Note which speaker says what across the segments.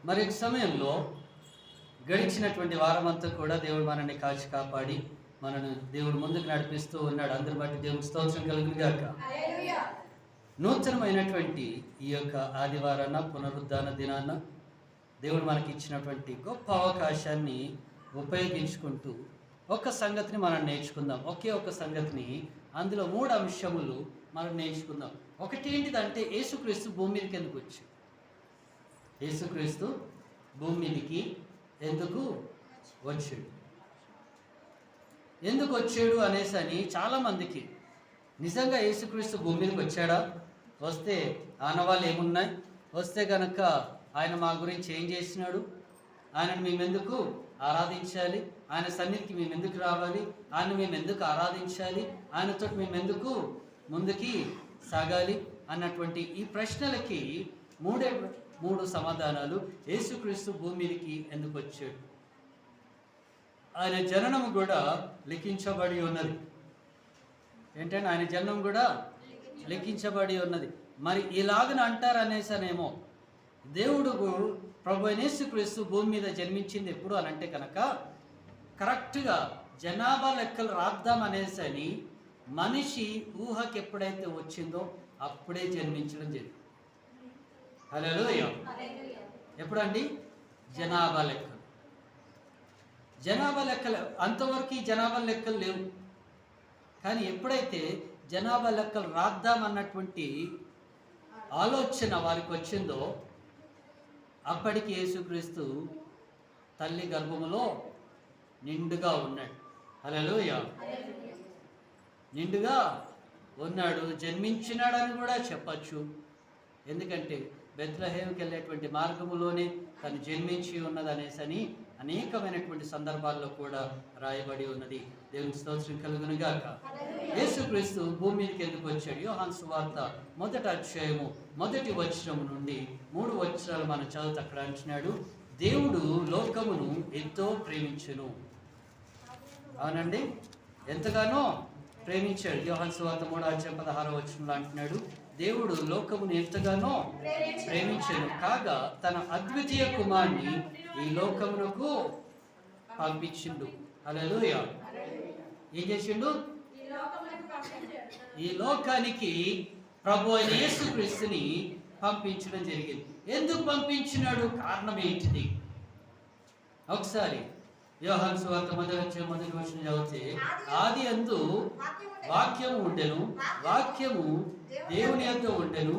Speaker 1: మరి ఈ సమయంలో గడిచినటువంటి వారమంతా కూడా దేవుడు మనల్ని కాచి కాపాడి మనను దేవుడు ముందుకు నడిపిస్తూ ఉన్నాడు. అందరి బట్టి దేవునికి స్తోత్రం కలుగునుగాక. నూతనమైనటువంటి ఈ యొక్క ఆదివారాన పునరుద్ధాన దినాన దేవుడు మనకి ఇచ్చినటువంటి గొప్ప అవకాశాన్ని ఉపయోగించుకుంటూ ఒక సంగతిని మనం నేర్చుకుందాం. ఒకే ఒక సంగతిని, అందులో 3 అంశములు మనం నేర్చుకుందాం. ఒకటి ఏంటిదంటే, యేసుక్రీస్తు భూమి మీదకి ఎందుకు వచ్చాడు? యేసుక్రీస్తు భూమి మీదకి ఎందుకు వచ్చాడు? ఎందుకు వచ్చాడు అనేసి అని చాలామందికి, నిజంగా యేసుక్రీస్తు భూమి మీదకి వచ్చాడా? వస్తే ఆనవాళ్ళు ఏమున్నాయి? వస్తే కనుక ఆయన మా గురించి ఏం చేసినాడు? ఆయనను మేమెందుకు ఆరాధించాలి? ఆయన సన్నిధికి మేము ఎందుకు రావాలి? ఆయన మేము ఎందుకు ఆరాధించాలి? ఆయనతో మేము ఎందుకు ముందుకి సాగాలి అన్నటువంటి ఈ ప్రశ్నలకి 3 సమాధానాలు. యేసుక్రీస్తు భూమి మీదకి ఎందుకు వచ్చాడు? ఆయన జననం కూడా లిఖించబడి ఉన్నది. ఏంటంటే ఆయన జననం కూడా లిఖించబడి ఉన్నది. మరి ఇలాగన అంటారనేసనేమో, దేవుడు ప్రభు యేసుక్రీస్తు భూమి మీద జన్మించింది ఎప్పుడు అని అంటే కనుక, కరెక్ట్గా జనాభా లెక్కలు రాద్దాం అనేసి అని మనిషి ఊహకి ఎప్పుడైతే వచ్చిందో అప్పుడే జన్మించడం జరిగింది. హల్లెలూయా. ఎప్పుడండి? జనాభా లెక్కలు. జనాభా లెక్కలు అంతవరకు ఈ జనాభా లెక్కలు లేవు. కానీ ఎప్పుడైతే జనాభా లెక్కలు రాద్దామన్నటువంటి ఆలోచన వారికి వచ్చిందో అప్పటికి యేసుక్రీస్తు తల్లి గర్భములో నిండుగా ఉన్నాడు. హల్లెలూయా. నిండుగా ఉన్నాడు, జన్మించినాడని కూడా చెప్పచ్చు. ఎందుకంటే బెత్లెహేముకి వెళ్ళేటువంటి మార్గములోనే తను జన్మించి ఉన్నదనేసి అని అనేకమైనటువంటి సందర్భాల్లో కూడా రాయబడి ఉన్నది. దేవునికి స్తోత్రం కలుగునుగాక. యేసుక్రీస్తు భూమి మీదకి ఎందుకు వచ్చాడు? యోహాను సువార్త 1వ అధ్యాయము 1వ వచనం నుండి 3 వచనాలు మనం చదువుతూ అక్కడ అంటున్నాడు, దేవుడు లోకమును ఎంతో ప్రేమించెను. అవునండి, ఎంతగానో ప్రేమించాడు. యోహాను సువార్త 3వ అధ్యాయం 16వ వచనంలో అంటున్నాడు, దేవుడు లోకమును ఎంతగానో ప్రేమించెను కాగా తన అద్వితీయ కుమారుని ఈ లోకమునకు పంపించిండు. హల్లెలూయా. ఏం చేసిండు? ఈ లోకానికి ప్రభు అయిన యేసుక్రీస్తుని పంపించడం జరిగింది. ఎందుకు పంపించినాడు? కారణం ఏంటిది? ఒకసారి యోహాను సువార్త 1వ అధ్యాయం 1వ వచనం చదివితే, ఆది యందు వాక్యము ఉండెను, వాక్యము దేవుని యొద్ద ఉండెను,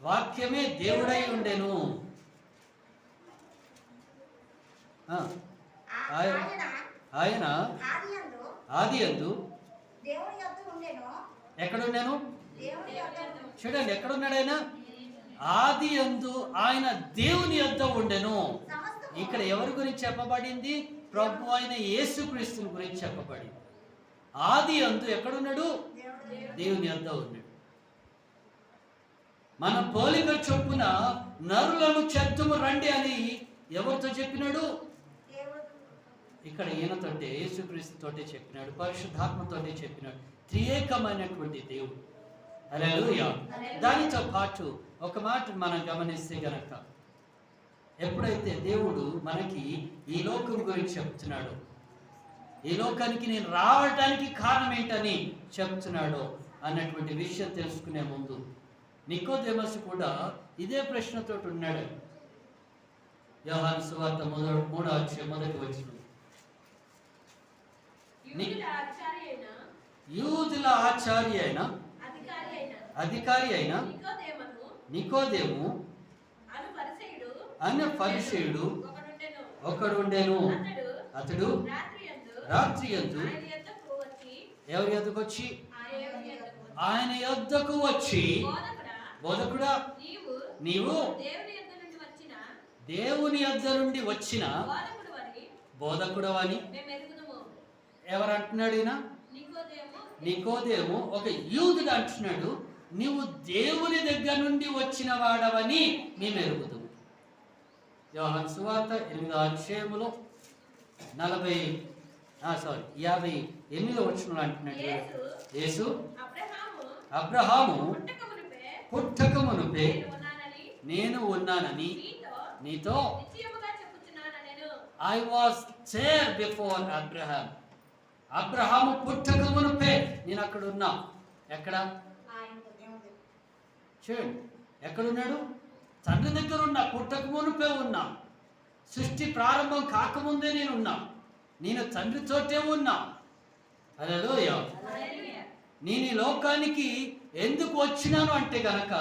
Speaker 1: వాక్యమే దేవుడై ఉండెను. ఆయన ఆది యందు ఎక్కడున్నాను? చూడండి, ఎక్కడున్నాడు ఆయన? ఆది యందు ఆయన దేవుని యొద్ద ఉండెను. ఇక్కడ ఎవరి గురించి చెప్పబడింది? ప్రభు అయిన యేసుక్రీస్తుని గురించి చెప్పబడింది. ఆది యందు ఎక్కడున్నాడు? దేవుని యొద్ద ఉన్నాడు. మన పోలిక చొప్పున నరులను చెత్తుము రండి అని ఎవరితో చెప్పినాడు? ఇక్కడ ఈయనతోటే, యేసుక్రీస్తుతోటే చెప్పినాడు, పరిశుద్ధాత్మతోటే చెప్పినాడు. త్రియేకమైనటువంటి దేవుడు. హల్లెలూయా. దానితో పాటు ఒక మాట మనం గమనిస్తే గనక, ఎప్పుడైతే దేవుడు మనకి ఈ లోకం గురించి చెప్తున్నాడో, ఈ లోకానికి నేను రావటానికి కారణం ఏంటని చెప్తున్నాడో అన్నటువంటి విషయం తెలుసుకునే ముందు నికోదేమస్ కూడా ఇదే ప్రశ్నతో ఉన్నాడు. యోహాను సువార్త 3వ అధ్యాయం 1వ వచనం, యూదుల ఆచార్య అయిన అధికారి అయిన నికోదేము అనే పరిసయ్యుడు ఒకడుండెను. అతడు రాత్రి యందు ఎవరి యొద్దకు వచ్చి? ఆయన యొద్దకు వచ్చి, బోధకుడా, నీవు దేవుని యొద్ద నుండి వచ్చిన బోధకుడు అని ఎవరు అంటున్నాడు? ఈయన నికోదేము ఒక యూదుడు అంటున్నాడు, నీవు దేవుని దగ్గర నుండి వచ్చిన వాడవని మేము ఎరుగుతాము. యోహాను సువార్త 8వ అధ్యాయములో 58వ వచనంలో అంటున్నాడు, యేసు అబ్రహాము పుట్టక మునుపే నేను ఉన్నానని నీతో I was there before Abraham. Abraham పుట్టక మునుపే నేను అక్కడ ఉన్నా. ఎక్కడ చూడండి, ఎక్కడున్నాడు? తండ్రి దగ్గర ఉన్నా, పుట్టక మునుపే ఉన్నా. సృష్టి ప్రారంభం కాకముందే నేను ఉన్నా. నేను తండ్రితోటే ఉన్నా. హల్లెలూయా. నేను ఈ లోకానికి ఎందుకు వచ్చినాను అంటే గనక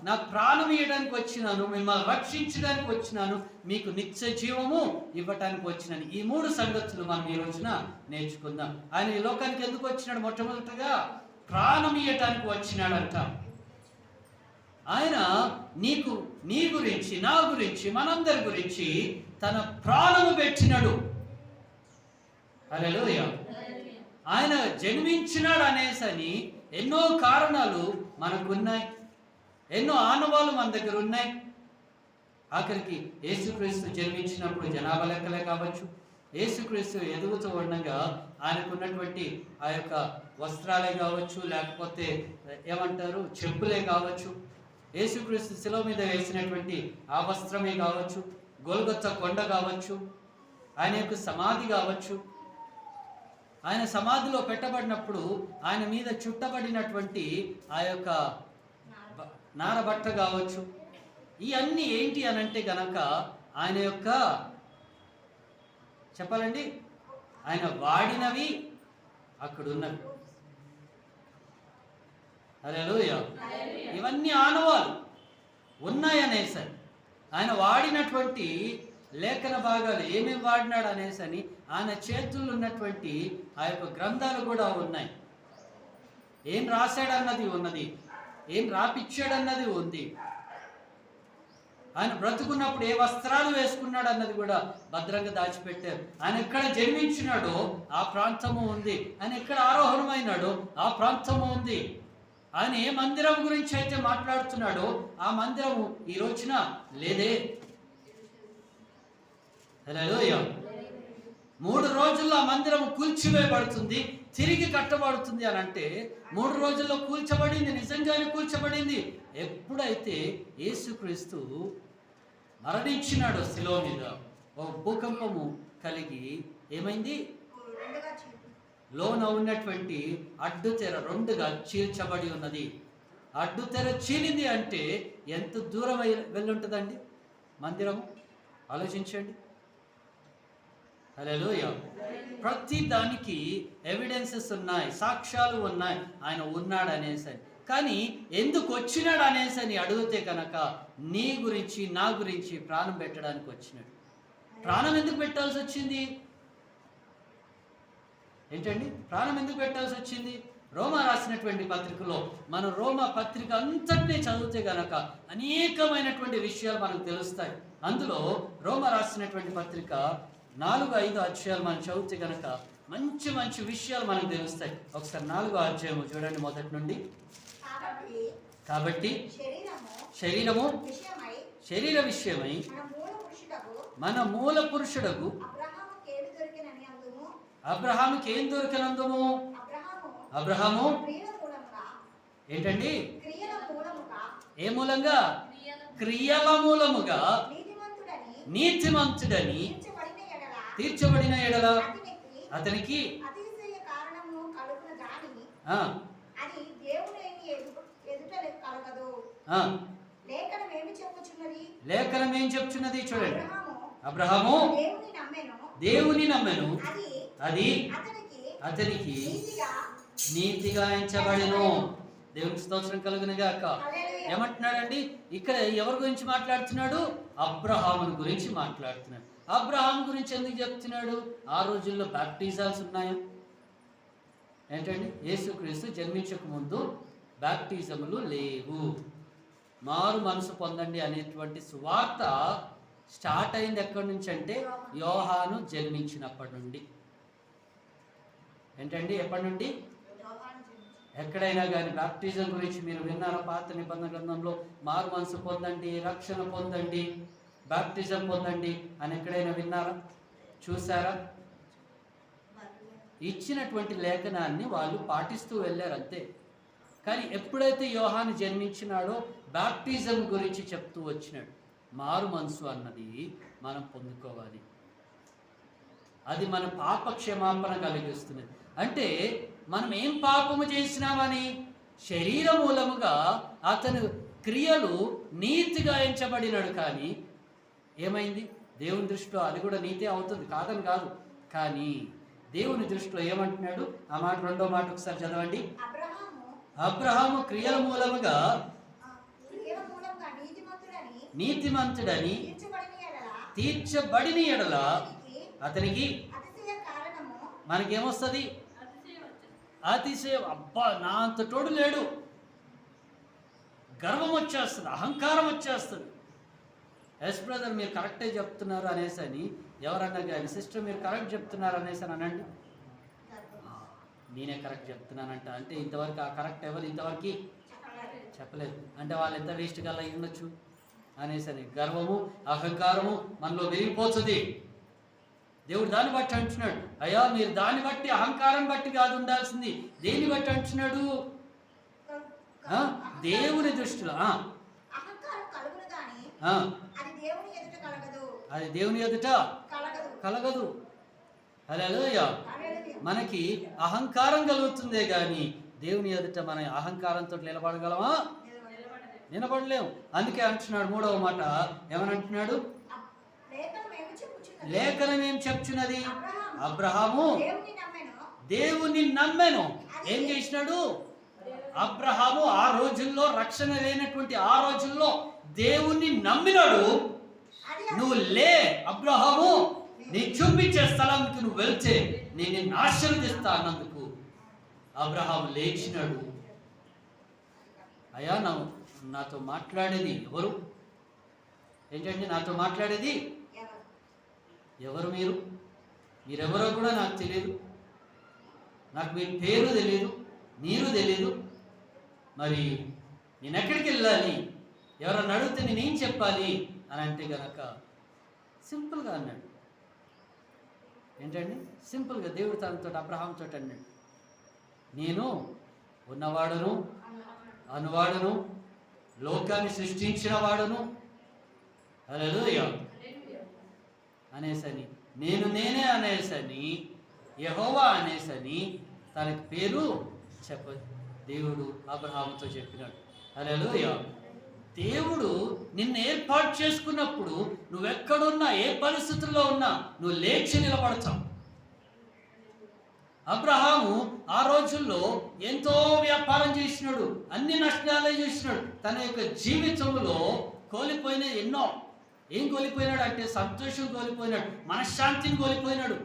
Speaker 1: నా ప్రాణం ఇవ్వడానికి వచ్చినాను, మిమ్మల్ని రక్షించడానికి వచ్చినాను, మీకు నిత్య జీవము ఇవ్వటానికి వచ్చినాను. ఈ 3 సంగతులు మనం ఈ రోజున నేర్చుకుందాం. ఆయన ఈ లోకానికి ఎందుకు వచ్చినాడు? మొట్టమొదటిగా ప్రాణం ఇవ్వటానికి వచ్చినాడంట. ఆయన నీకు, నీ గురించి, నా గురించి, మనందరి గురించి తన ప్రాణము పెట్టినాడు. హల్లెలూయా. ఆయన జన్మించినాడు అనేసని ఎన్నో కారణాలు మనకున్నాయి, ఎన్నో ఆనవాళ్ళు మన దగ్గర ఉన్నాయి. ఆఖరికి యేసుక్రీస్తు జన్మించినప్పుడు జనాభా లెక్కలే కావచ్చు, యేసుక్రీస్తు ఎదుగుతూ ఉండగా ఆయనకున్నటువంటి ఆ యొక్క వస్త్రాలే కావచ్చు, లేకపోతే ఏమంటారు చెప్పులే కావచ్చు, యేసుక్రీస్తు శిలువ మీద వేసినటువంటి ఆ వస్త్రమే కావచ్చు, గొల్గొత్తా కొండ కావచ్చు, ఆయన యొక్క సమాధి కావచ్చు, ఆయన సమాధిలో పెట్టబడినప్పుడు ఆయన మీద చుట్టబడినటువంటి ఆ యొక్క నారబట్ట కావచ్చు, ఇవన్నీ ఏంటి అని అంటే గనక ఆయన యొక్క చెప్పాలండి, ఆయన వాడినవి అక్కడున్నవి. హల్లెలూయా. ఇవన్నీ ఆనవాలు ఉన్నాయనేసరి ఆయన వాడినటువంటి లేఖన భాగాలు ఏమేమి వాడినాడు అనేసని ఆయన చేతుల్లో ఉన్నటువంటి ఆ యొక్క గ్రంథాలు కూడా ఉన్నాయి. ఏం రాశాడన్నది ఉన్నది, ఏం రాపిచ్చాడన్నది ఉంది. ఆయన బ్రతుకున్నప్పుడు ఏ వస్త్రాలు వేసుకున్నాడు అన్నది కూడా భద్రంగా దాచిపెట్టారు. ఆయన ఎక్కడ జన్మించినాడో ఆ ప్రాంతము ఉంది, ఆయన ఎక్కడ ఆరోహణమైనాడో ఆ ప్రాంతము ఉంది. ఆయన ఏ మందిరం గురించి అయితే మాట్లాడుతున్నాడో ఆ మందిరము ఈ రోజున లేదే. హల్లెలూయా. 3 రోజుల్లో ఆ మందిరం కూల్చివేయబడుతుంది, తిరిగి కట్టబడుతుంది అని అంటే 3 రోజుల్లో కూల్చబడింది, నిజంగానే కూల్చబడింది. ఎప్పుడైతే యేసుక్రీస్తు మరణించినాడో శిలువ మీద, ఓ భూకంపము కలిగి ఏమైంది? లోన ఉన్నటువంటి అడ్డు తెర 2గా చీల్చబడి ఉన్నది. అడ్డు తెర చీలింది అంటే ఎంత దూరం వెళ్ళుంటుందండి మందిరము? ఆలోచించండి. హల్లెలూయా. ప్రతి దానికి ఎవిడెన్సెస్ ఉన్నాయి, సాక్ష్యాలు ఉన్నాయి ఆయన ఉన్నాడు అనేసి. కానీ ఎందుకు వచ్చినాడు అనేసి అని అడిగితే కనుక నీ గురించి, నా గురించి ప్రాణం పెట్టడానికి వచ్చినాడు. ప్రాణం ఎందుకు పెట్టాల్సి వచ్చింది? ఏంటండి ప్రాణం ఎందుకు పెట్టాల్సి వచ్చింది? రోమా రాసినటువంటి పత్రికలో మనం రోమా పత్రిక అంతటినీ చదివితే గనక అనేకమైనటువంటి విషయాలు మనకు తెలుస్తాయి. అందులో రోమా రాసినటువంటి పత్రిక 4-5 అధ్యాయాలు మనం చదివితే గనక మంచి మంచి విషయాలు మనకు తెలుస్తాయి. ఒకసారి 4వ అధ్యాయము చూడండి, మొదటి నుండి. కాబట్టి శరీర విషయమై మన మూల పురుషుడకు అబ్రహాముకి ఏం దొరికినందుము? అబ్రహాము ఏంటండి? ఏ మూలంగా? క్రియల మూలముగా నీతిమంతుడని తీర్చబడిన ఎడల అతనికి లేఖనం ఏం చెప్పుచున్నది? చూడండి, అబ్రహాము దేవుని నమ్మెను, అది అతనికి నీతిగా ఎంచబడెను. దేవునికి స్తోత్రం కలుగును గాక. ఏమంటున్నాడండి ఇక్కడ? ఎవరి గురించి మాట్లాడుతున్నాడు? అబ్రహాముని గురించి మాట్లాడుతున్నాడు. అబ్రహాం గురించి ఎందుకు చెప్తున్నాడు? ఆ రోజుల్లో బ్యాప్టిజాల్స్ ఉన్నాయా? ఏంటండి, యేసుక్రీస్తు జన్మించక ముందు బ్యాప్టిజములు లేవు. మారు మనసు పొందండి అనేటువంటి సువార్త స్టార్ట్ అయింది ఎక్కడి నుంచి అంటే యోహాను జన్మించినప్పటి నుండి. ఏంటండి, ఎప్పటి నుండి? ఎక్కడైనా కానీ బాప్టిజం గురించి మీరు విన్నారా? పాత నిబంధన గ్రంథంలో మారు మనసు పొందండి, రక్షణ పొందండి, బాప్టిజం పొందండి అని ఎక్కడైనా విన్నారా? చూసారా? ఇచ్చినటువంటి లేఖనాన్ని వాళ్ళు పాటిస్తూ వెళ్ళారు అంతే. కానీ ఎప్పుడైతే యోహాను జన్మించినాడో బాప్టిజం గురించి చెప్తూ వచ్చినాడు. మారు మనసు అన్నది మనం పొందుకోవాలి. అది మన పాప క్షమాపణ కలిగిస్తుంది. అంటే మనం ఏం పాపము చేసినామని శరీర మూలముగా అతను క్రియలు నీతిగా ఎంచబడినాడు. కానీ ఏమైంది? దేవుని దృష్టిలో అది కూడా నీతే అవుతుంది, కాదని కాదు. కానీ దేవుని దృష్టిలో ఏమంటున్నాడు? ఆ మాట, రెండో మాట ఒకసారి చదవండి. అబ్రహాము క్రియల మూలముగా నీతిమంతుడని తీర్చబడిన ఎడల అతనికి మనకేమొస్తుంది? అతిశయం. అబ్బా, నా అంత తోడు లేడు, గర్వం వచ్చేస్తుంది, అహంకారం వచ్చేస్తుంది. ఎస్ బ్రదర్ మీరు కరెక్టే చెప్తున్నారు అనేసి అని ఎవరన్నా కానీ, సిస్టర్ మీరు కరెక్ట్ చెప్తున్నారు అనేసి అని అనండి. నేనే కరెక్ట్ చెప్తున్నానంట అంటే ఇంతవరకు ఆ కరెక్ట్ ఎవరు ఇంతవరకు చెప్పలేదు అంటే వాళ్ళు ఎంత వేస్ట్ గల్లా ఉండొచ్చు అనేసి అని గర్వము అహంకారము మనలో విరిగిపోతుంది. దేవుడు దాన్ని బట్టి అంటున్నాడు, అయ్యా మీరు దాన్ని బట్టి అహంకారం బట్టి కాదు ఉండాల్సింది. దేన్ని బట్టి అంటున్నాడు? దేవుని దృష్టిలో అది దేవుని ఎదుట కలగదు. హల్లెలూయా. మనకి అహంకారం కలుగుతుందే కానీ దేవుని ఎదుట మన అహంకారంతో నిలబడగలమా? నిలబడలేము. అందుకే అంటున్నాడు మూడవ మాట, ఏమనంటున్నాడు? లేఖనం ఏం చెప్తున్నది? అబ్రహాము దేవుని నమ్మెను. ఏం చేసినాడు? అబ్రహాము ఆ రోజుల్లో రక్షణ లేనటువంటి ఆ రోజుల్లో దేవుణ్ణి నమ్మినాడు. నువ్వు లే అబ్రహాము, నీ చూపించే స్థలానికి నువ్వు వెళ్తే నేను నిన్ను ఆశీర్వదిస్తా అన్నందుకు అబ్రహాము లేచినాడు. అయ్యా నాతో మాట్లాడేది ఎవరు? ఏంటంటే నాతో మాట్లాడేది ఎవరు? మీరెవరో కూడా నాకు తెలియదు, నాకు మీ పేరు తెలియదు, మీరు తెలియదు. మరి నేను ఎక్కడికి వెళ్ళాలి? ఎవరన్నా అడిగితే నేనేం చెప్పాలి అని అంటే గనక సింపుల్గా అన్నాడు. ఏంటండి? సింపుల్గా దేవుడు తనతో అబ్రహాంతో అన్నాడు, నేను ఉన్నవాడును అనువాడును లోకాన్ని సృష్టించిన వాడును హల్లెలూయా అనేసని, నేనే అనేసని, యెహోవా అనేసని తనకి పేరు దేవుడు అబ్రహాముతో చెప్పినాడు. హల్లెలూయా. దేవుడు నిన్ను ఏర్పాటు చేసుకున్నప్పుడు నువ్వెక్కడున్నా ఏ పరిస్థితుల్లో ఉన్నా నువ్వు లేచి నిలబడతావు. అబ్రహాము ఆ రోజుల్లో ఎంతో వ్యాపారం చేసినాడు, అన్ని నష్టాలే చేసినాడు. తన యొక్క జీవితంలో కోల్పోయిన ఎన్నో. ఏం కోల్పోయినాడు అంటే సంతోషం కోల్పోయినాడు, మనశ్శాంతిని కోల్పోయినాడు.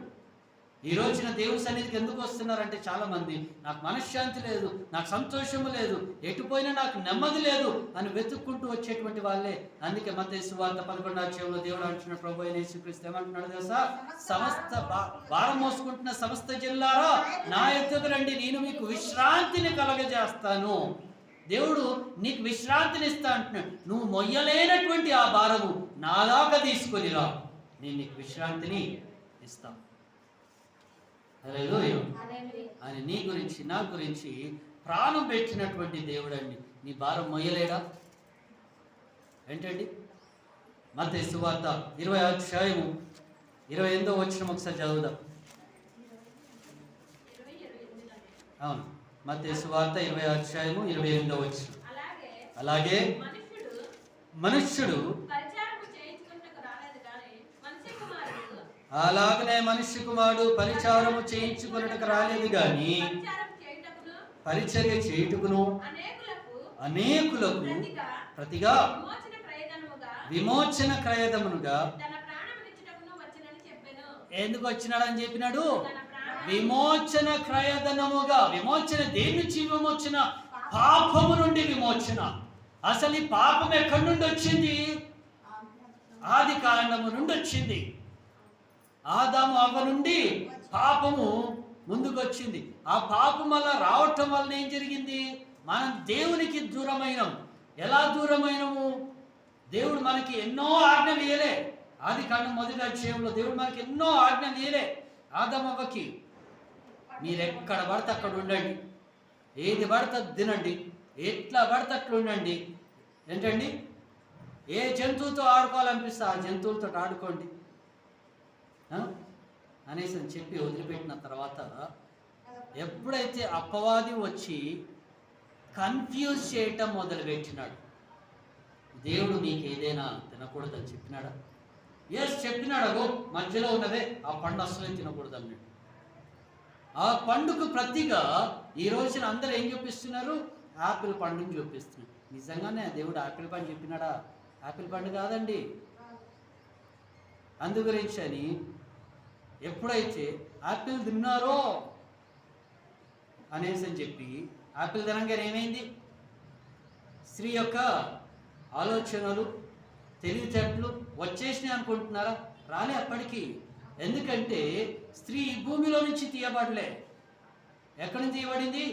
Speaker 1: ఈ రోజున దేవుని సన్నిధికి ఎందుకు వస్తున్నారంటే చాలామంది, నాకు మనశ్శాంతి లేదు, నాకు సంతోషము లేదు, ఎటుపోయినా నాకు నెమ్మది లేదు అని వెతుక్కుంటూ వచ్చేటువంటి వాళ్ళే. అందుకే మత్తయి సువార్త 11వ అధ్యాయంలో దేవుడు అంటున్న ప్రభు అయిన యేసుక్రీస్తు ఏమంటున్నాడు తెలుసా? సమస్త భారం మోసుకుంటున్న సమస్త జిల్లారా నా యొద్దకు రండి, నేను మీకు విశ్రాంతిని కలగజేస్తాను. దేవుడు నీకు విశ్రాంతిని ఇస్తా అంటున్నాడు. నువ్వు మొయ్యలేనటువంటి ఆ భారము నాలాగా తీసుకొనిరా, నేను నీకు విశ్రాంతిని ఇస్తాను. హల్లెలూయా. అని నీ గురించి నా గురించి ప్రాణం పెట్టినటువంటి దేవుడు అండి. నీ భారం మొయ్యలేడా? ఏంటండి? మత్తయి సువార్త 20వ అధ్యాయము 28వ వచనం ఒకసారి చదువుదాం. అవును, మత్తయి సువార్త 20వ అధ్యాయము 28వ వచనం. అలాగే మనుష్యుడు అలాగనే మనిషి కుమారుడు పరిచారము చేయించుకున్నట్టుకు రాలేదు గాని పరిచర్య చేయుటకును అనేకులకు ప్రతిగా విమోచన క్రయదమునుగా ఎందుకు వచ్చినాడని చెప్పినాడు? విమోచన క్రయధనముగా. విమోచన దేని నుంచి విమోచన? పాపము నుండి విమోచన. అసలు ఈ పాపం ఎక్కడి నుండి వచ్చింది? ఆది కాండము నుండి వచ్చింది. ఆదాము అవ్వ నుండి పాపము ముందుకు వచ్చింది. ఆ పాపం వల్ల రావటం వలన ఏం జరిగింది? మనం దేవునికి దూరమైనం. ఎలా దూరమైనము? దేవుడు మనకి ఎన్నో ఆజ్ఞలు ఇయ్యలే. ఆది కాండం 1వ అధ్యాయంలో దేవుడు మనకి ఎన్నో ఆజ్ఞలు ఇయ్యలే. ఆదాము అవ్వకి మీరెక్కడ పడితే అక్కడ ఉండండి, ఏది పడితే తినండి, ఎట్లా పడితే అట్లా ఉండండి. ఏంటండి? ఏ జంతువుతో ఆడుకోవాలనిపిస్తే ఆ జంతువులతో ఆడుకోండి అనేసి అని చెప్పి వదిలిపెట్టిన తర్వాత ఎప్పుడైతే అపవాది వచ్చి కన్ఫ్యూజ్ చేయటం మొదలుపెట్టినాడు, దేవుడు నీకు ఏదైనా తినకూడదని చెప్పినాడా? ఎస్ చెప్పినాడు. అగో మధ్యలో ఉన్నదే ఆ పండు అసలే తినకూడదు అన్నాడు. ఆ పండుకు ప్రతిగా ఈ రోజున అందరూ ఏం చూపిస్తున్నారు? ఆపిల్ పండుని చూపిస్తున్నారు. నిజంగానే దేవుడు ఆపిల్ పండు చెప్పినాడా? ఆపిల్ పండు కాదండి. అందు గురించి అని ఎప్పుడైతే ఆపిల్ తిన్నారో అనేసి అని చెప్పి ఆపిల్ తినంగానే ఏమైంది? స్త్రీ యొక్క ఆలోచనలు తెలివితేటలు వచ్చేసినాయి అనుకుంటున్నారా? రాలే అప్పటికి. ఎందుకంటే స్త్రీ భూమిలో నుంచి తీయబడలే. ఎక్కడి నుంచి తీయబడింది?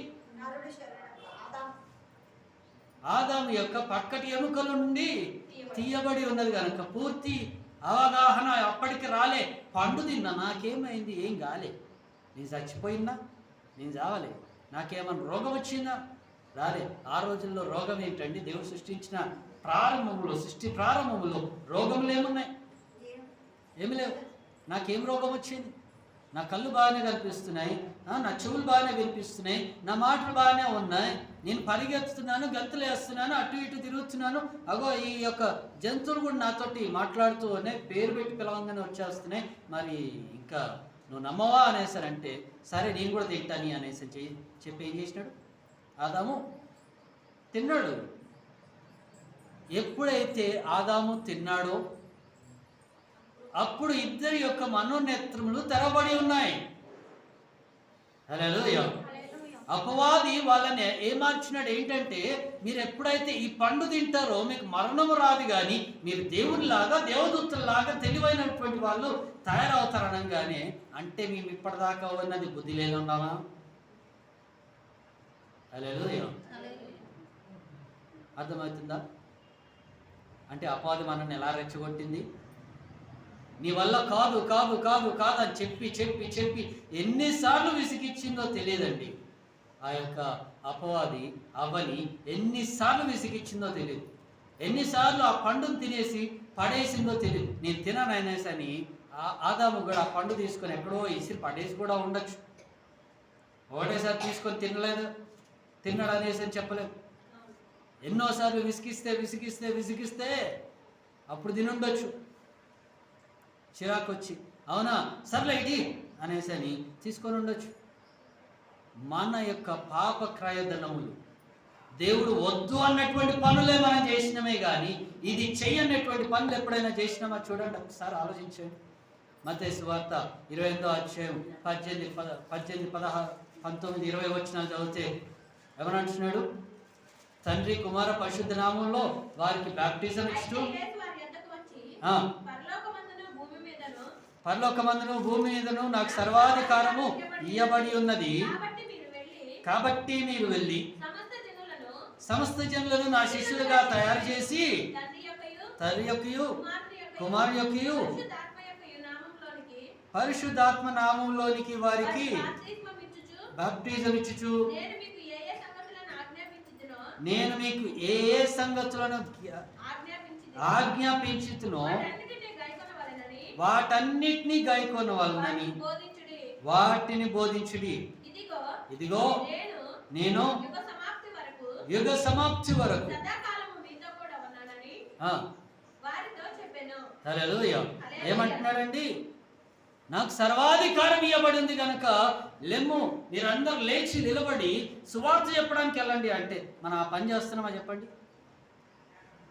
Speaker 1: ఆదాము యొక్క పక్కటి ఎముకల నుండి తీయబడి ఉన్నది కనుక పూర్తి అవగాహన అప్పటికి రాలే. పండు తిన్నా నాకేమైంది? ఏం కాలే. నేను చచ్చిపోయిందా? నేను చావలే. నాకేమన్నా రోగం వచ్చిందా? రాలే. ఆ రోజుల్లో రోగం ఏంటండి? దేవుడు సృష్టించిన సృష్టి ప్రారంభములో రోగములు ఏమున్నాయి? ఏమి లేవు. నాకేం రోగం వచ్చింది? నా కళ్ళు బాగానే కనిపిస్తున్నాయి, నా చెవులు బాగానే వినిపిస్తున్నాయి, నా మాటలు బాగానే ఉన్నాయి, నేను పరిగెత్తుతున్నాను, గంతులు వేస్తున్నాను, అటు ఇటు తిరుగుతున్నాను. అగో ఈ యొక్క జంతువులు కూడా నాతోటి మాట్లాడుతూ ఉన్నాయి, పేరు పెట్టి పిలవంగానే వచ్చేస్తున్నాయి. మరి ఇంకా నువ్వు నమ్మవా అనేసారంటే సరే నేను కూడా తింటాను అనేసి చెప్పి ఏం చేసినాడు? ఆదాము తిన్నాడు. ఎప్పుడైతే ఆదాము తిన్నాడో అప్పుడు ఇద్దరి యొక్క మనోనేత్రములు తెరబడి ఉన్నాయి. హల్లెలూయా. అపవాది వాళ్ళని ఏమార్చినాడు ఏంటంటే, మీరు ఎప్పుడైతే ఈ పండు తింటారో మీకు మరణము రాదు, కానీ మీరు దేవునిలాగా దేవదూతల్లాగా తెలివైనటువంటి వాళ్ళు తయారవుతారనగానే, అంటే మేము ఇప్పటిదాకా ఉన్నది బుద్ధి లేని ఉన్నామా? హల్లెలూయా. అర్థమవుతుందా? అంటే అపవాది మనల్ని ఎలా రెచ్చగొట్టింది? నీ వల్ల కాదు కాదు కాదు కాదు అని చెప్పి చెప్పి చెప్పి ఎన్నిసార్లు విసిగిచ్చిందో తెలియదండి. ఆ యొక్క అపవాది అవ్వని ఎన్నిసార్లు విసిగిచ్చిందో తెలియదు. ఎన్నిసార్లు ఆ పండును తినేసి పడేసిందో తెలియదు. నేను తినననేసి అని ఆదాము కూడా ఆ పండు తీసుకొని ఎక్కడో ఇసిరి పడేసి కూడా ఉండొచ్చు. ఒకటేసారి తీసుకొని తిన్నాడు అనేసి అని చెప్పలేదు. ఎన్నోసార్లు విసిగిస్తే విసిగిస్తే విసిగిస్తే అప్పుడు తినుండొచ్చు. చిరాకు వచ్చి అవునా సర్లే ఇది అనేసి అని తీసుకొని ఉండొచ్చు. మన యొక్క పాప క్రయధనములు దేవుడు వద్దు అన్నటువంటి పనులే మనం చేసినమే కానీ ఇది చెయ్యన్నటువంటి పనులు ఎప్పుడైనా చేసినామా? చూడండి, ఒకసారి ఆలోచించండి. మత్తయి సువార్త 28వ అధ్యాయం 18, 16, 19, 20 వచనాలు చదివితే ఏమనంటున్నాడు? తండ్రి కుమార పరిశుద్ధ నామంలో వారికి బాప్టిజం ఇస్తూ పరలోకమందును భూమి మీదను నాకు సర్వాధికారము ఇయ్యబడి ఉన్నది, కాబట్టి మీరు వెళ్ళి సమస్త జనులను నా శిష్యులుగా తయారు చేసి తండ్రి యొక్కయు కుమారు యొక్కయు పరిశుద్ధాత్మ నామంలోనికి వారికి బాప్టిజం ఇచ్చుచు నేను మీకు ఏ ఏ సంగతులను ఆజ్ఞాపించుతునో వాటన్నిటినీ గైకొనవలెనని వాటిని బోధించుడి. ఇదిగో నేను యుగ సమాప్తి వరకు హల్లెలూయా. ఏమంటున్నాడండి? నాకు సర్వాధికారం ఇవ్వబడింది కనుక లెమ్ము మీరందరూ లేచి నిలబడి సువార్త చెప్పడానికి వెళ్ళండి అంటే మనం ఆ పని చేస్తున్నామా చెప్పండి?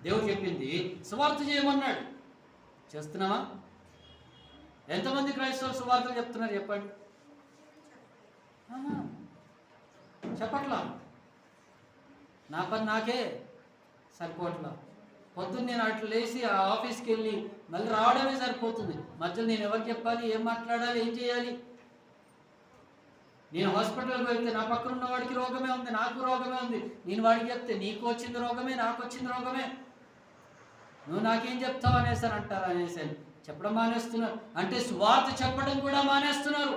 Speaker 1: దేవుడు చెప్పింది సువార్త చేయమన్నాడు, చేస్తున్నామా? ఎంతమంది క్రైస్తవులు సువార్తలు చెప్తున్నారు చెప్పండి? చెప్పట్లా. నా పని నాకే సరిపోవట్లా. పొద్దున్న నేను అట్లా లేచి ఆ ఆఫీస్కి వెళ్ళి మళ్ళీ రావడమే సరిపోతుంది. మధ్యలో నేను ఎవరికి చెప్పాలి, ఏం మాట్లాడాలి, ఏం చేయాలి? నేను హాస్పిటల్కి వెళ్తే నా పక్కన ఉన్న వాడికి రోగమే ఉంది, నాకు రోగమే ఉంది. నేను వాడికి చెప్తే నీకు వచ్చింది రోగమే, నాకు వచ్చింది రోగమే, నువ్వు నాకేం చెప్తావు అనేసి అని అంటారు. అనేసి చెప్పడం మానేస్తున్నారు. అంటే సువార్త చెప్పడం కూడా మానేస్తున్నారు.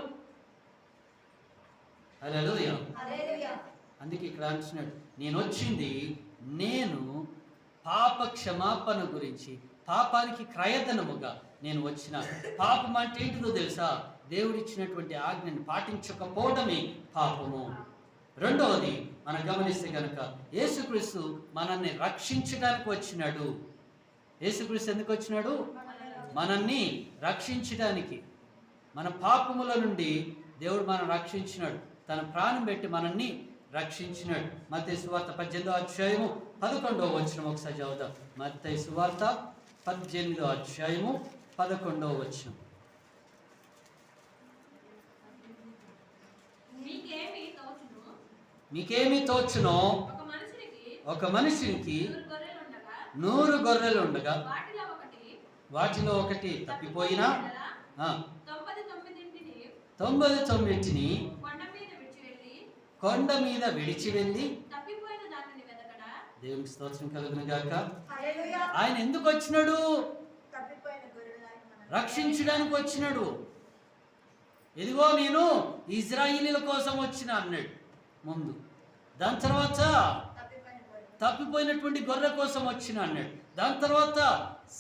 Speaker 1: హల్లెలూయా. అందుకే ఇక్కడ అంటున్నాడు, నేను వచ్చింది నేను పాప క్షమాపణ గురించి, పాపానికి క్రయధనముగా నేను వచ్చిన. పాపం అంటే ఏంటిదో తెలుసా? దేవుడిచ్చినటువంటి ఆజ్ఞని పాటించకపోవడమే పాపము. రెండవది మనం గమనిస్తే కనుక యేసుక్రీస్తు మనల్ని రక్షించడానికి వచ్చినాడు. యేసుక్రీస్తు ఎందుకు వచ్చినాడు? మనల్ని రక్షించడానికి. మన పాపముల నుండి దేవుడు మనం రక్షించినాడు. తన ప్రాణం పెట్టి మనల్ని రక్షించినాడు. మత్తయి సువార్త 18వ అధ్యాయము 11వ వచనం ఒకసారి చదువుదాం. మత్తయి సువార్త 18వ అధ్యాయము 11వ వచనం. మీకేమి తోచునో ఒక మనిషికి 100 గొర్రెలు ఉండగా వాటిలో ఒకటి తప్పిపోయినా 99ని కొండ మీద విడిచి వెళ్ళి, దేవునికి స్తోత్రం కలుగును గాక. ఆయన ఎందుకు వచ్చినాడు? రక్షించడానికి వచ్చినాడు. ఇదిగో నేను ఇజ్రాయిలీల కోసం వచ్చిన అన్నాడు ముందు. దాని తర్వాత తప్పిపోయినటువంటి గొర్రె కోసం వచ్చిన అన్నాడు. దాని తర్వాత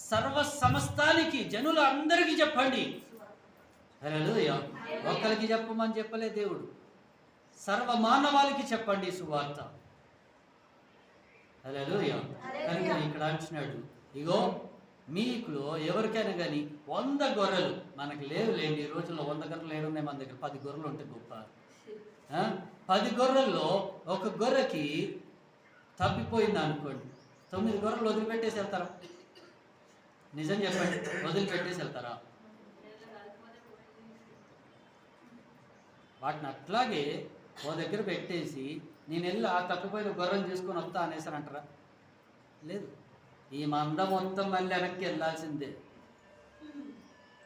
Speaker 1: సర్వ సమస్తానికి, జనుల అందరికీ చెప్పండి. హల్లెలూయా. ఒక్కరికి చెప్పమని చెప్పలే దేవుడు, సర్వ మానవాళికి చెప్పండి సువార్త. హల్లెలూయా. కనుక ఇక్కడ అంటున్నాడు, ఇగో మీకులో ఎవరికైనా కానీ 100 గొర్రెలు, మనకు లేవులేండి ఈ రోజుల్లో 100 గొర్రెలు ఏడున్నాయి మన దగ్గర, 10 గొర్రెలు ఉంటాయి గొప్ప. 10 గొర్రెల్లో ఒక గొర్రెకి తప్పిపోయింది అనుకోండి, 9 గొర్రెలు వదిలిపెట్టేసి వెళ్తారా? నిజం చెప్పండి, వదిలిపెట్టేసి వెళ్తారా? వాటిని అట్లాగే ఓ దగ్గర పెట్టేసి నేను వెళ్ళి ఆ తప్పిపోయిన గొర్రెను తీసుకొని వస్తా అనేసారు అంటారా? లేదు. ఈ మంద మొత్తం మళ్ళీ వెనక్కి వెళ్ళాల్సిందే.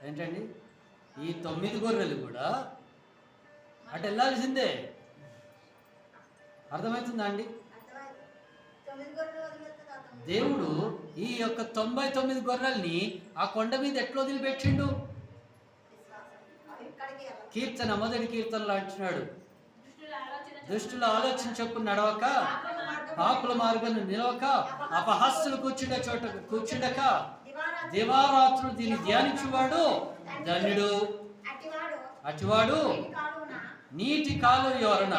Speaker 1: ఏంటండి, ఈ 9 గొర్రెలు కూడా అటు వెళ్ళాల్సిందే. అర్థమవుతుందా అండి? దేవుడు ఈ యొక్క 99 గొర్రెల్ని ఆ కొండ మీద ఎట్లా వదిలిపెట్టిండు? కీర్తన 1వ కీర్తనలో అంటున్నాడు, దుష్టుల ఆలోచన చొప్పున నడవక, పాపుల మార్గాన్ని నిలవక, అపహాస్యులు కూర్చుండే చోట కూర్చుండక, దివారాత్రులు దీన్ని ధ్యానించువాడు ధన్యుడు. అటివాడు నీటి కాలు ఎవరన,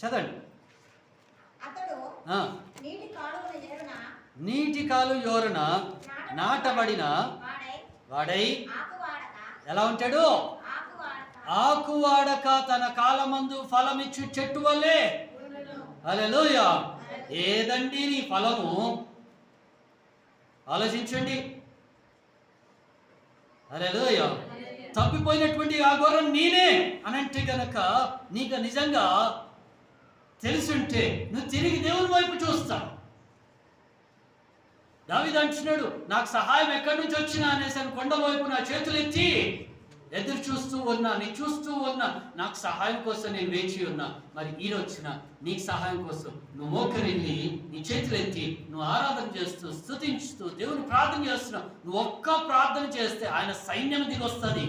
Speaker 1: చదండి, నీటి కాలు ఎవరన నాటబడిన వాడై ఎలా ఉంటాడు? ఆకు వాడక తన కాలమందు ఫలమిచ్చు చెట్టు వల్లే. హల్లెలూయా. ఏదండి నీ ఫలము? ఆలోచించండి. హల్లెలూయా. తప్పిపోయినటువంటి ఆ గొర్రె నేనే అనంటే గనక నీకు నిజంగా తెలుసుంటే నువ్వు తిరిగి దేవుని వైపు చూస్తావు. దావీదు అంటున్నాడు, నాకు సహాయం ఎక్కడి నుంచి వచ్చినా అనేసి కొండ వైపు నా చేతులు ఎత్తి ఎదురు చూస్తూ ఉన్నా, నేను చూస్తూ ఉన్నా, నాకు సహాయం కోసం నేను వేచి ఉన్నా. మరి ఈరోజు వచ్చిన నీకు సహాయం కోసం నువ్వు మోకరిల్లి నీ చేతులు ఎత్తి నువ్వు ఆరాధన చేస్తూ స్తుతించుతూ దేవుని ప్రార్థన చేస్తున్నావు. నువ్వు ఒక్క ప్రార్థన చేస్తే ఆయన సైన్యం దిగి వస్తుంది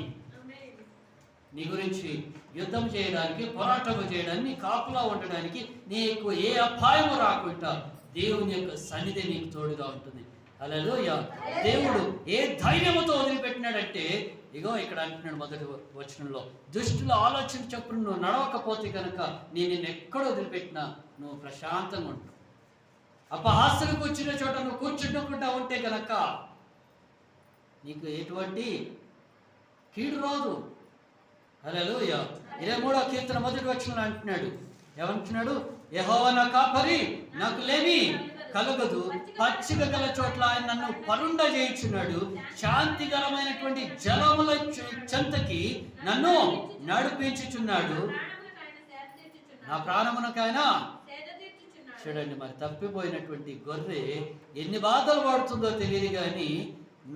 Speaker 1: నీ గురించి యుద్ధం చేయడానికి, పోరాటం చేయడానికి, నీ కాపులా ఉండడానికి, నీకు ఏ అపాయము రాకుండా దేవుని యొక్క సన్నిధి నీకు తోడుగా ఉంటుంది. హల్లెలూయా. దేవుడు ఏ ధైర్యముతో వదిలిపెట్టినాడంటే, ఇగో ఇక్కడ అంటున్నాడు 1వ వచనంలో, దుష్టుల ఆలోచన చొప్పున నువ్వు నడవకపోతే కనుక నేను ఎక్కడ వదిలిపెట్టినా నువ్వు ప్రశాంతంగా ఉంటావు. అపహాస్యులు కూర్చునే చోట నువ్వు కూర్చుంటకుండా ఉంటే కనుక నీకు ఎటువంటి కీడు రాదు. హల్లెలూయా. 23వ కీర్తన 1వ వచనంలో అంటున్నాడు, ఏమంటున్నాడు? యెహోవా నా కాపరి, నాకు లేమి కలుగదు. పచ్చిక గల చోట్ల ఆయన నన్ను పరుండ చేయించున్నాడు. శాంతికరమైనటువంటి జలముల చెంతకి నన్ను నడిపించుచున్నాడు. నా ప్రాణమునకైనా. చూడండి, మరి తప్పిపోయినటువంటి గొర్రె ఎన్ని బాధలు పడుతుందో తెలియదు కానీ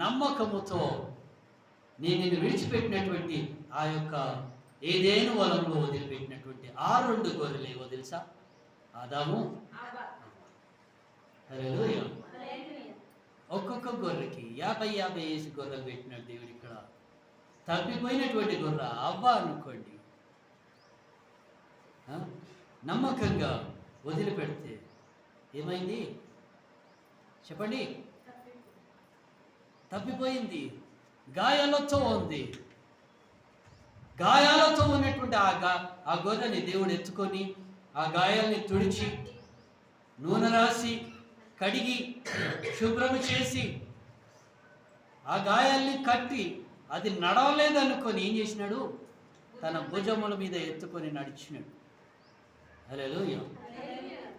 Speaker 1: నమ్మకముతో నేను నిన్ను విడిచిపెట్టినటువంటి ఆ యొక్క ఏదేను వనంలో వదిలిపెట్టినటువంటి ఆ 2 గొర్రెలు ఏవో తెలుసా? ఆదాము. హల్లెలూయా. ఒక్కొక్క గొర్రెకి 50 వేసి గొర్రెలు పెట్టినాడు దేవుడు. ఇక్కడ తప్పిపోయినటువంటి గొర్రె అవ్వ అనుకోండి, నమ్మకంగా వదిలిపెడితే ఏమైంది చెప్పండి? తప్పిపోయింది. గాయాలతో ఉంది. గాయాలతో ఉన్నటువంటి ఆ గొర్రెని దేవుడు ఎత్తుకొని ఆ గాయాల్ని తుడిచి నూనె రాసి కడిగి శుభ్రం చేసి ఆ గాయాల్ని కట్టి అది నడవలేదనుకొని ఏం చేసినాడు? తన భుజముల మీద ఎత్తుకొని నడిచినాడు. హల్లెలూయా,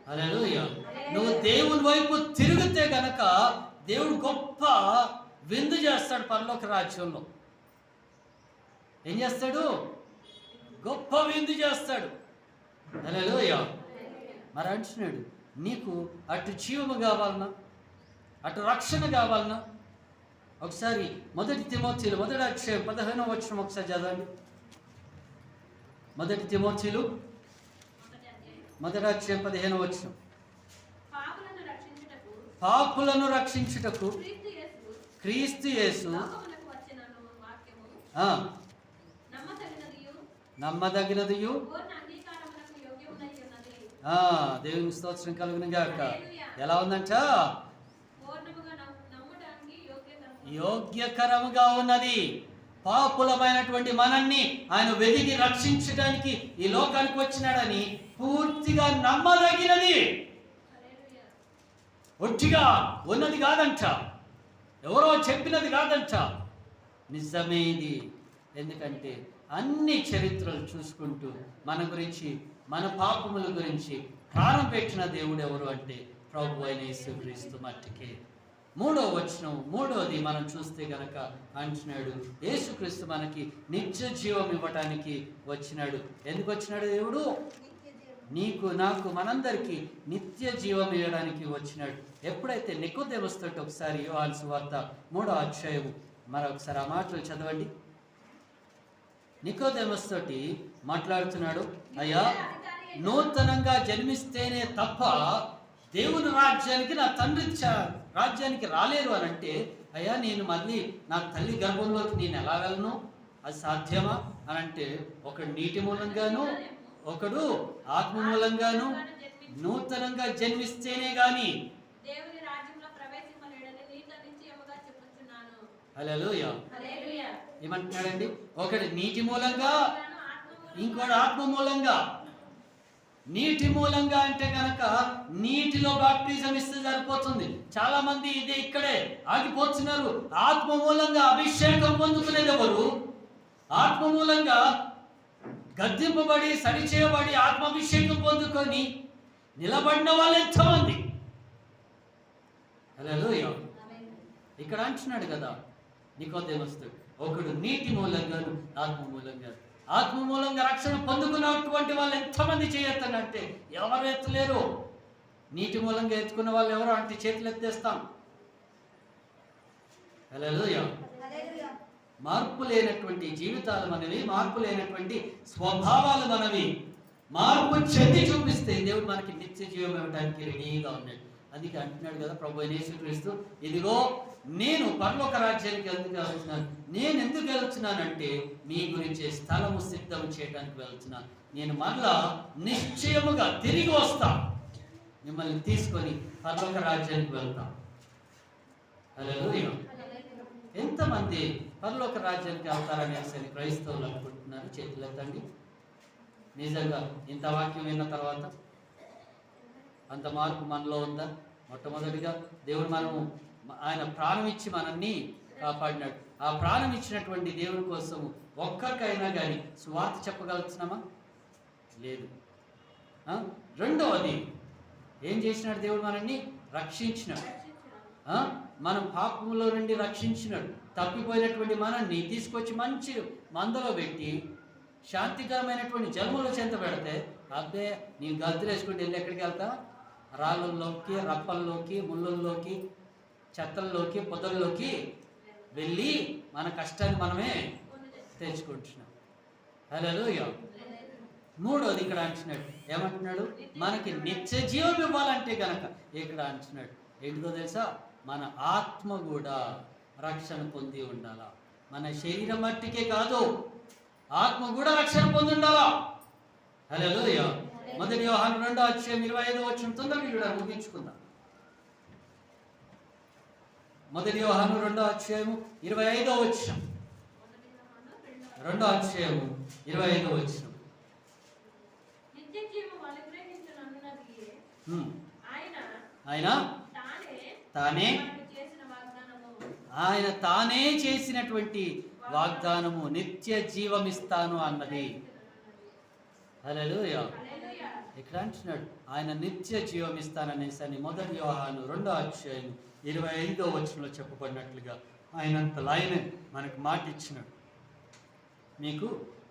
Speaker 1: హల్లెలూయా. నువ్వు దేవుని వైపు తిరిగితే గనక దేవుడు గొప్ప విందు చేస్తాడు పరలోక రాజ్యంలో. ఏం చేస్తాడు? గొప్ప విందు చేస్తాడు. హల్లెలూయా. మరి అంటున్నాడు, నీకు అటు జీవము కావాలన్నా, అటు రక్షణ కావాలన్నా, ఒకసారి 1 తిమోతిలో 1వ అధ్యాయం 15వ వచనం ఒకసారి చదవండి. 1 తిమోతిలో 1వ అధ్యాయం 15వ వచనం. పాపులను రక్షించుటకు క్రీస్తు యేసు నమ్మదగినదియు దేవుని స్తోత్రం కలుగును గాక. ఎలా ఉందంట? యోగ్యకరముగా ఉన్నది. పాపులమైనటువంటి మనల్ని ఆయన వెదికి రక్షించడానికి ఈ లోకానికి వచ్చినాడని పూర్తిగా నమ్మదగినది. ఒట్టిగా ఉన్నది కాదంట, ఎవరో చెప్పినది కాదంట, నిజమేది. ఎందుకంటే అన్ని చరిత్రలు చూసుకుంటూ మన గురించి, మన పాపముల గురించి ప్రాణం పెట్టిన దేవుడు ఎవరు అంటే ప్రభు అయిన యేసుక్రీస్తు మట్టికే. 3వ వచనం, 3వది మనం చూస్తే గనక అంటున్నాడు, యేసుక్రీస్తు మనకి నిత్య జీవం ఇవ్వటానికి వచ్చినాడు. ఎందుకు వచ్చినాడు దేవుడు? నీకు, నాకు, మనందరికీ నిత్య జీవం ఇవ్వడానికి వచ్చినాడు. ఎప్పుడైతే నికోదేముస్తోటి ఒకసారి యోహాను సువార్త 3వ అధ్యాయం మరొకసారి ఆ మాటలు చదవండి. నికోదేముస్తోటి మాట్లాడుతున్నాడు, అయ్యా నూతనంగా జన్మిస్తేనే తప్ప దేవుని రాజ్యానికి, నా తండ్రి రాజ్యానికి రాలేరు అని అంటే, అయ్యా నేను మళ్ళీ నా తల్లి గర్భంలోకి నేను ఎలా వెళ్ళను? అది సాధ్యమా అని అంటే, ఒకడు నీటి మూలంగాను, ఒకడు ఆత్మ మూలంగాను నూతనంగా జన్మిస్తేనే గాని హల్లెలూయా. ఏమంటున్నాడండి? ఒకటి నీటి మూలంగా, ఇంకోటి ఆత్మ మూలంగా. నీటి మూలంగా అంటే కనుక నీటిలో బాప్టిజం ఇస్తే సరిపోతుంది. చాలా మంది ఇదే ఇక్కడే ఆగిపోతున్నారు. ఆత్మ మూలంగా అభిషేకం పొందుకునేది ఎవరు? ఆత్మ మూలంగా గద్దింపబడి సరిచేయబడి ఆత్మాభిషేకం పొందుకొని నిలబడిన వాళ్ళు ఎంతమంది? హల్లెలూయా. ఇక్కడ అంటున్నాడు కదా నికోదేముస్తు, ఒకడు నీటి మూలంగాను ఆత్మ మూలంగా. ఆత్మ మూలంగా రక్షణ పొందుకున్నటువంటి వాళ్ళు ఎంతమంది చేయొద్దనంటే ఎవరు ఎత్తలేరు. నీటి మూలంగా ఎత్తుకున్న వాళ్ళు ఎవరు అంటే చేతులు ఎత్తేస్తాం. హల్లెలూయా. మార్పు లేనటువంటి జీవితాలు మనవి, మార్పు లేనటువంటి స్వభావాలు మనవి. మార్పు చెంది చూపిస్తే దేవుడు మనకి నిత్య జీవం ఇవ్వడానికి రెడీగా ఉన్నాడు. అందుకే అంటున్నాడు కదా ప్రభు యేసుక్రీస్తు, ఇదిగో నేను పరలోక రాజ్యానికి ఎందుకు వెళ్తున్నాను? నేను ఎందుకు వెళ్తున్నానంటే మీ గురించి స్థలము సిద్ధం చేయడానికి వెళ్తున్నాను. నేను మళ్ళా నిశ్చయముగా తిరిగి వస్తా, మిమ్మల్ని తీసుకొని పరలోక రాజ్యానికి వెళ్తా. హల్లెలూయా. ఎంతమంది పరలోక రాజ్యానికి వెళ్తారనేసి క్రైస్తవులు అనుకుంటున్నారు? చేతులు ఎత్తండి. నిజంగా ఇంత వాక్యం విన్న తర్వాత అంత మార్పు మనలో ఉందా? మొట్టమొదటిగా దేవుడు మనము, ఆయన ప్రాణం ఇచ్చి మనల్ని కాపాడినాడు. ఆ ప్రాణం ఇచ్చినటువంటి దేవుని కోసం ఒక్కరికైనా కానీ సువార్త చెప్పగలుగుతున్నామా? లేదు. రెండవది, ఏం చేసినాడు? దేవుడు మనల్ని రక్షించినాడు. మనం పాపంలో నుండి రక్షించినాడు. తప్పిపోయినటువంటి మనల్ని తీసుకొచ్చి మంచి మందలో పెట్టి శాంతికరమైనటువంటి జన్మలో చెంత పెడితే, అబ్బే నేను గద్దులు వేసుకుంటే వెళ్ళి ఎక్కడికి వెళ్తా? రాళ్ళల్లోకి, రప్పల్లోకి, ముళ్ళల్లోకి, చెత్తల్లోకి, పొదల్లోకి వెళ్ళి మన కష్టాన్ని మనమే తెచ్చుకుంటున్నాం. హల్లెలూయా. మూడోది ఇక్కడ అంటున్నాడు, ఏమంటున్నాడు? మనకి నిత్య జీవం ఇవ్వాలంటే కనుక ఇక్కడ అంటున్నాడు ఏంటిదో తెలుసా? మన ఆత్మ కూడా రక్షణ పొంది ఉండాలా. మన శరీరం మట్టికే కాదు, ఆత్మ కూడా రక్షణ పొంది ఉండాలా. హల్లెలూయా. మొదటి యోహాను 2:25 తొందరగా కూడా ముగించుకుందాం. మొదటి యోహాను 2:25. 2:25. ఆయన తానే చేసినటువంటి వాగ్దానము నిత్య జీవమిస్తాను అన్నది. హల్లెలూయా. ఇక్కడ అంటున్నాడు ఆయన నిత్య జీవమిస్తాననేసి అని. మొదటి యోహాను 2:25 చెప్పబడినట్లుగా ఆయన మనకు మాట ఇచ్చినాడు, మీకు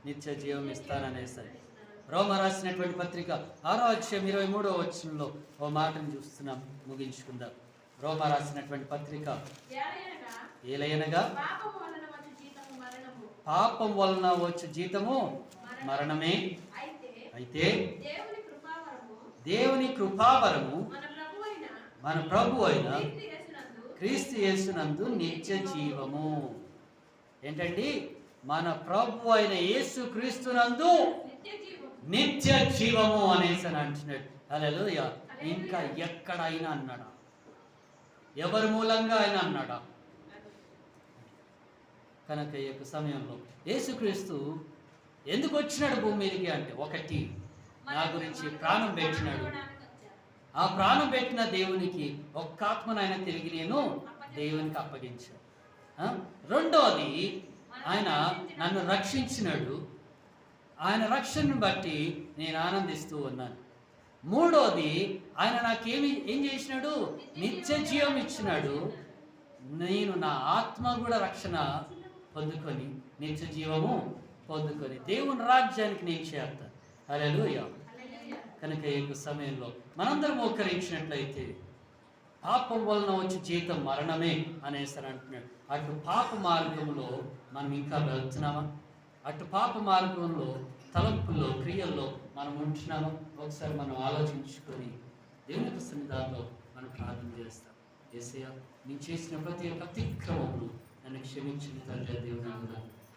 Speaker 1: నిత్య జీవం ఇస్తాననేసి. రోమ రాసినటువంటి పత్రిక 6:23 ఓ మాటను చూస్తున్నాం, ముగించుకుందాం. రోమ రాసినటువంటి పత్రిక, ఏలయనగా పాపం వలన వచ్చు జీతము మరణమే, అయితే దేవుని కృపావరము మన ప్రభు అయిన క్రీస్తు యేసునందు నిత్య జీవము. ఏంటండి? మన ప్రభు అయిన యేసు క్రీస్తునందు నిత్య జీవము అనేసి అని అంటున్నాడు. హల్లెలూయా. ఇంకా ఎక్కడైనా అన్నాడా? ఎవరి మూలంగా ఆయన అన్నాడా? కనుక ఈ యొక్క సమయంలో యేసుక్రీస్తు ఎందుకు వచ్చినాడు భూమి మీదకి అంటే, ఒకటి నా గురించి ప్రాణం పెట్టినాడు. ఆ ప్రాణం పెట్టిన దేవునికి ఒక్క ఆత్మనైన తిరిగి నేను దేవునికి అప్పగించాను. రెండోది, ఆయన నన్ను రక్షించినాడు. ఆయన రక్షణను బట్టి నేను ఆనందిస్తూ ఉన్నాను. మూడోది, ఆయన ఏం చేసినాడు? నిత్య జీవం ఇచ్చినాడు. నేను నా ఆత్మ కూడా రక్షణ పొందుకొని నిత్య జీవము పొందుకొని దేవుని రాజ్యానికి నేను చేరుతాను. హల్లెలూయా. కనుక ఈ సమయంలో మనందరం మోకరించినట్లయితే పాపం వలన వచ్చి జీతం మరణమే అనేసి అంటున్నాడు. అటు పాప మార్గంలో మనం ఇంకా వెళ్తున్నామా? అటు పాప మార్గంలో తలంపుల్లో క్రియల్లో మనం ఉంటున్నామా? ఒకసారి మనం ఆలోచించుకొని దేవుని సన్నిధానంలో మనం ప్రార్థన చేస్తాం. యేసయ్యా, నేను చేసిన ప్రతి ఒక్క అతిక్రమమును నన్ను క్షమించిన తండ్రి దేవుని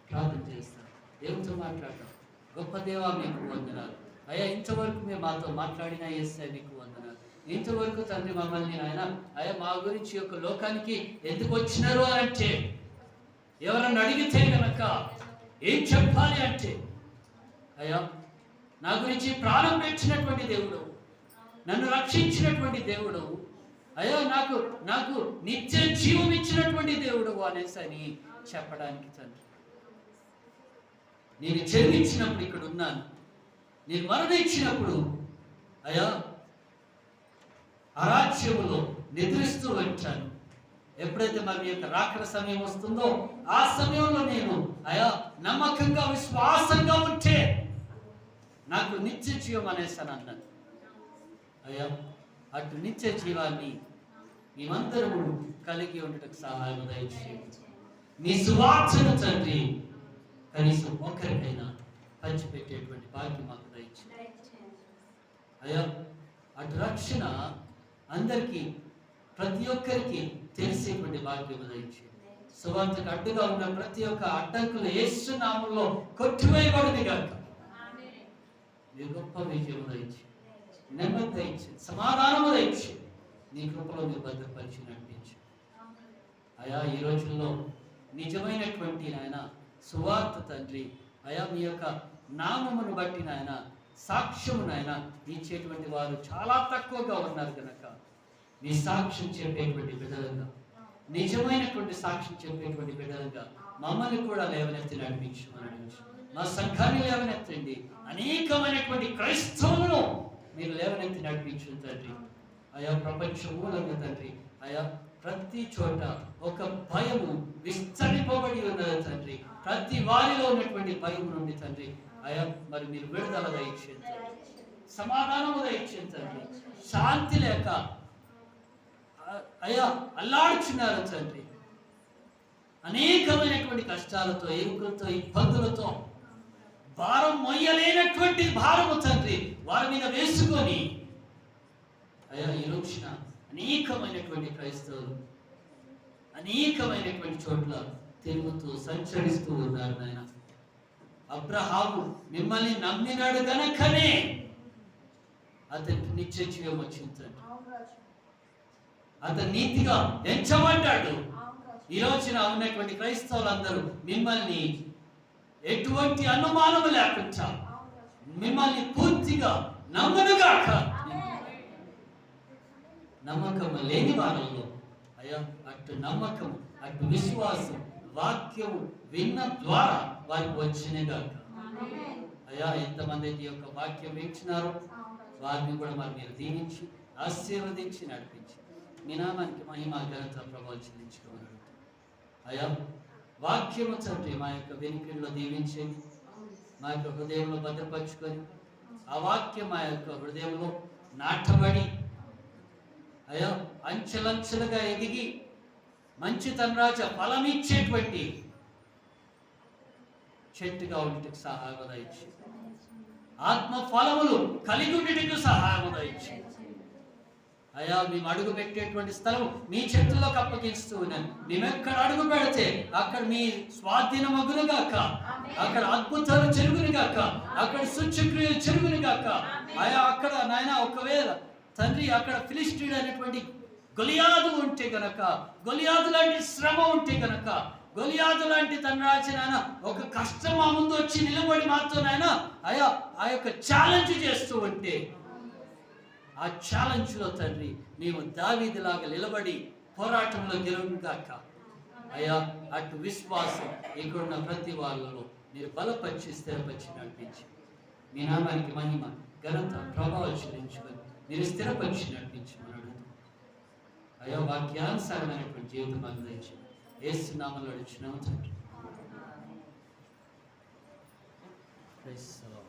Speaker 1: ప్రార్థన చేస్తాను. దేవునితో మాట్లాడతాం. గొప్ప దేవా, మీకు వందనాలు అయ్యా. ఇంతవరకు మేము మాతో మాట్లాడినా యేసయ్యా మీకు వందనాలు. ఇంతవరకు తండ్రి మమ్మల్ని ఆయన అయ్యా మా గురించి యొక్క లోకానికి ఎందుకు వచ్చినారు అని అంటే, ఎవరన్నా అడిగితే కనుక ఏం చెప్పాలి అంటే, అయ్యా నా గురించి ప్రాణం పెట్టినటువంటి దేవుడు, నన్ను రక్షించినటువంటి దేవుడు, అయ్యా నాకు నిత్య జీవం ఇచ్చినటువంటి దేవుడు అనేసి అని చెప్పడానికి తండ్రి, నేను జన్మించినప్పుడు ఇక్కడ ఉన్నాను, నేను మరణించినప్పుడు అయ్యా అరాజ్యములో నిద్రిస్తూ వచ్చాను. ఎప్పుడైతే మరి యొక్క రాకడ సమయం వస్తుందో ఆ సమయంలో నేను అయ్యా నమ్మకంగా విశ్వాసంగా ఉంటే నాకు నిత్య జీవం అనేసాను అన్నాను. అయ్యా అటు నిత్య జీవాన్ని మేమందరము కలిగి ఉండటకు సహాయం దయచేయండి. నీ సువార్తను తండ్రి కనీసం ఒక్కరికైనా పంచిపెట్టేటువంటి భాగ్యం మాకు దయచేయండి. అయ్యా అటు రక్షణ అందరికీ ప్రతి ఒక్కరికి తెలిసేటువంటి భాగ్యం దయచేయండి. సువార్తకు అడ్డుగా ఉన్న ప్రతి ఒక్క అడ్డంకులు యేసు నామములో కొట్టివేయబడింది కాక నీ గొప్ప విజయం దయచేయండి, నెమ్మది దయచేయండి, సమాధానము దయచేయండి. నీ కృపలో మీరు భద్రపరిచి నడిపించు. అయా ఈ రోజుల్లో నిజమైనటువంటి నాయన సువార్త తండ్రి అయా మీ యొక్క నామమును బట్టి నాయన సాక్ష్యము నాయన ఇచ్చేటువంటి వారు చాలా తక్కువగా ఉన్నారు కనుక నీ సాక్ష్యం చెప్పేటువంటి బిడ్డలుగా, నిజమైనటువంటి సాక్ష్యం చెప్పేటువంటి బిడ్డలుగా మమ్మల్ని కూడా లేవనెత్తి నడిపించమని, మా సంఘాన్ని లేవనెత్తండి. అనేకమైనటువంటి క్రైస్తవులను మీరు లేవనెత్తి నడిపించు తండ్రి. అయా ప్రపంచం మూలంగా తండ్రి అయా ప్రతి చోట ఒక భయము విస్తరిపోబడి ఉన్నది తండ్రి. ప్రతి వారిలో ఉన్నటువంటి భయం నుండి తండ్రి అయా మరి మీరు విడుదల దయచేయండి, సమాధానము దయచేయండి తండ్రి. శాంతి లేక అయా అల్లాడుచున్నారు తండ్రి. అనేకమైనటువంటి కష్టాలతో, ఎరుకులతో, ఇబ్బందులతో భారం మొయ్యలేనటువంటి భారము తండ్రి వారి మీద వేసుకొని అయా ఈ రోజున అనేకమైనటువంటి క్రైస్తవులు అనేకమైనటువంటి చోట్ల తిరుగుతూ సంచరిస్తూ ఉన్నారు నాయన. అబ్రహాము మిమ్మల్ని నమ్మినాడు గనకనే అతనికి నిత్య జీవం వచ్చింది తండ్రి. అతను నీతిగా ఎంచబడ్డాడు. ఈ రోజున ఉన్నటువంటి క్రైస్తవులందరూ మిమ్మల్ని ఎటువంటి అనుమానము లేకుండా మిమ్మల్ని పూర్తిగా నమ్మనుగాక. నమ్మకం లేని వారంలో అయ్యా అటు నమ్మకం, అటు విశ్వాసం, వాక్యం విన్న ద్వారా వారికి వచ్చినగాక. అయ్యా ఎంతమంది అయితే ఈ యొక్క వాక్యం వింటున్నారో వారిని కూడా మరి మీరు దీవించి ఆశీర్వదించి నడిపించి మీ నామానికి మహిమ ఘనత ప్రభావం చెల్లించుకోమని అయ్యా వాక్యము తండ్రి మా యొక్క వెనుకల్లో దీవించండి. మా యొక్క హృదయంలో భద్రపరుచుకొని ఆ వాక్యం మా యొక్క హృదయంలో నాటబడి అయ్యా అంచెలంచెలుగా ఎదిగి మంచి తనరాజ ఫలమిచ్చేటువంటి చెట్టుగా ఉండేటికి సహాయం దయచి, ఆత్మ ఫలములు కలిగి ఉండేటికి సహాయం దయచి. అయ్యా మేము అడుగు పెట్టేటువంటి స్థలం మీ చేతుల్లోకి అప్పగిస్తూ ఉన్నాను. మేము ఎక్కడ అడుగు పెడితే అక్కడ మీ స్వాధీన మగులు గాక, అక్కడ అద్భుతాలు చెరుగును గాక, అక్కడ సూచక్రియలు చెరుగును గాక. అయ్యా అక్కడ నాయన ఒకవేళ తండ్రి అక్కడ ఫిలిస్టీయుడు అనేటువంటి గొలియాదు ఉంటే గనక, గొలియాదు లాంటి శ్రమ ఉంటే గనక, గొలియాదు లాంటి తన రాసిన ఒక కష్టం మా ముందు వచ్చి నిలబడి మాతో నాయన అయ్యా ఆ యొక్క ఛాలెంజ్ చేస్తూ ఉంటే ఆ ఛాలెంజ్ లో తండ్రి మేము దావీదులాగా నిలబడి పోరాటంలో గెలుగాక. అయ్యా అటు విశ్వాసం ఇక్కడున్న ప్రతి వాళ్ళలో మీరు బలపరిచి స్థిరపరిచి నడిపించి మీ నామానికి మహిమ ఘనత ప్రభావం చెల్లించుకొని మీరు స్థిరపరిచి నడిపించమని అయ్యా వాక్యానుసారమైనటువంటి జీవితం అందించి యేసు నామములో అడుగుచున్నాము తండ్రి. Praise the lord.